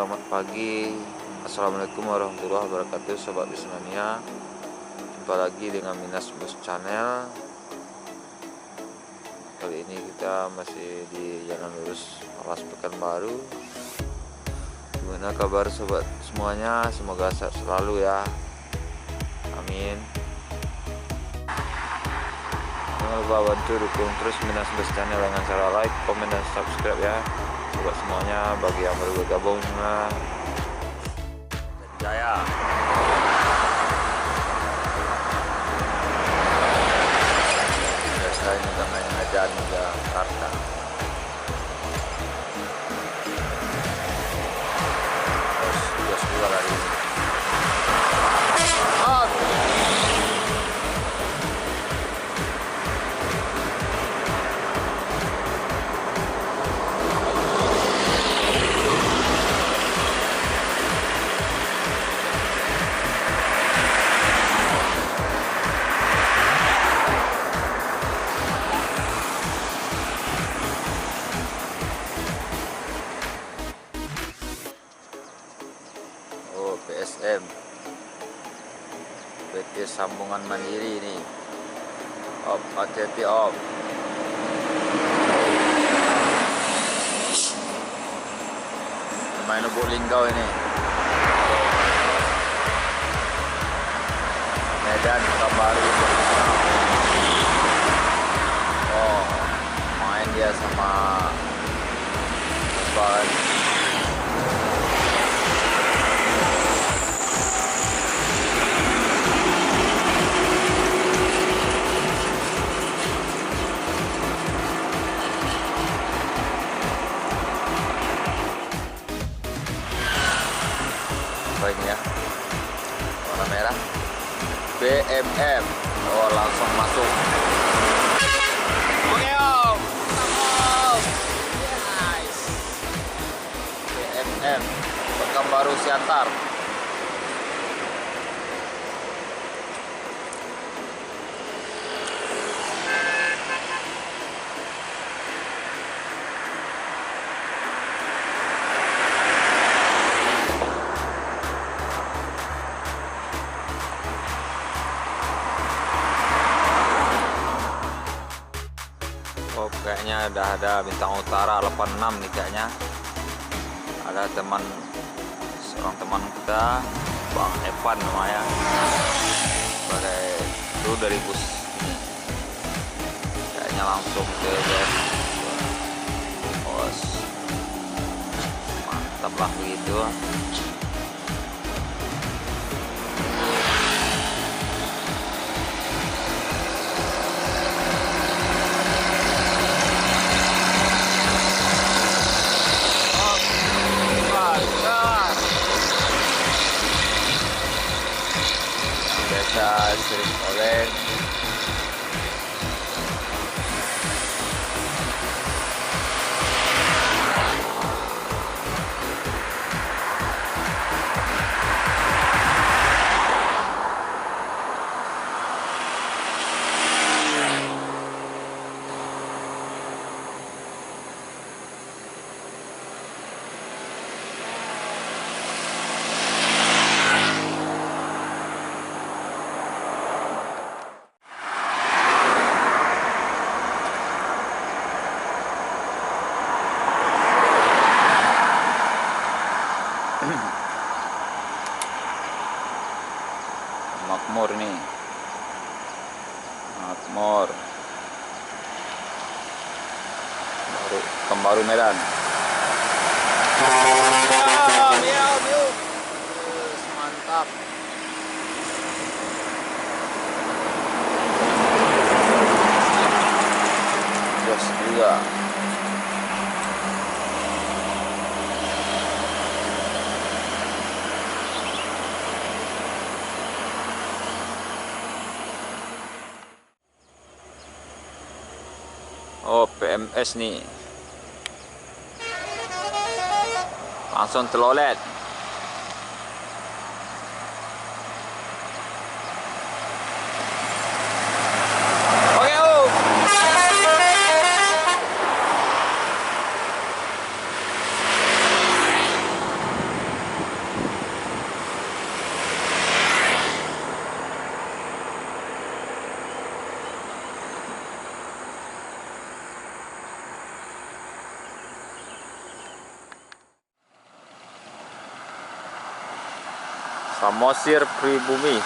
Selamat pagi. Assalamualaikum warahmatullahi wabarakatuh, Sobat Bismania. Jumpa lagi dengan Minas Bus Channel. Kali ini kita masih di Jalan Lurus Alas Pekanbaru. Gimana kabar sobat semuanya? Semoga sehat selalu ya. Amin. Jangan lupa bantu dukung terus Minas Bus Channel dengan cara like, komen, dan subscribe ya. Sobat semuanya, bagi yang baru bergabung, Jaya. Biasanya namanya Ajan Jakarta. Terus juga lari ini. PSM PT Sambungan Mandiri ini. Op, hati-hati op. Main Lubuk Linggau ini. Medan Pekanbaru. Oh, main dia sama Ban. Ini ya, warna merah BMM. Oh, langsung masuk. Oke om, nice. BMM Pekanbaru Siantar. Oh, kayaknya udah ada Bintang Utara 86 nih kayaknya. Ada seorang teman kita, Bang Evan namanya, sebagai kru dari bus ini. Kayaknya langsung ke gas. Bos, mantap lah begitu. Sering oleng. Makmur nih, Makmur Pekanbaru Medan. Mantap. Terus juga oh, PMS nih. Langsung telolet. Oke, om. Samosir Pribumi.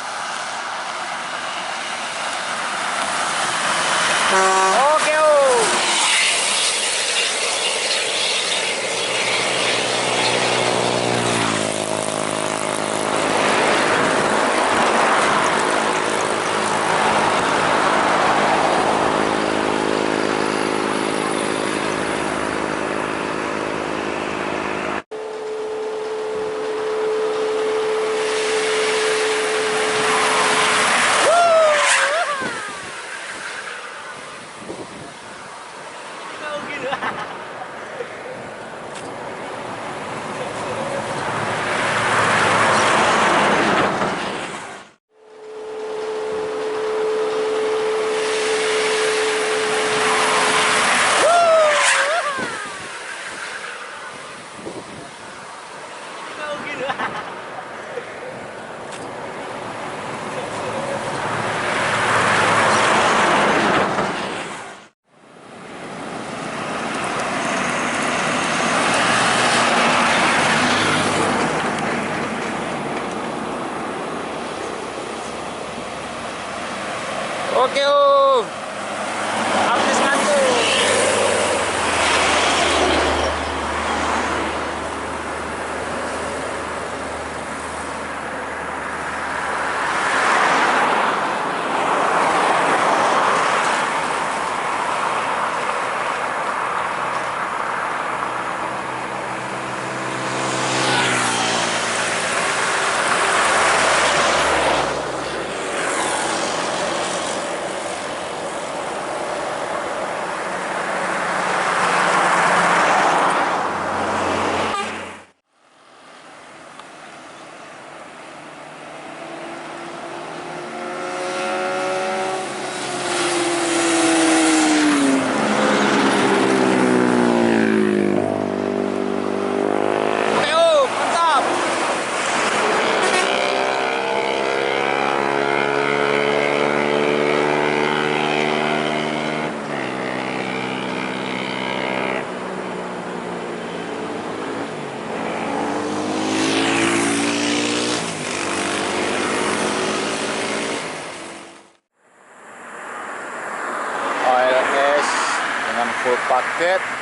Oke, oke, artis ngantuk. OLS dengan full paket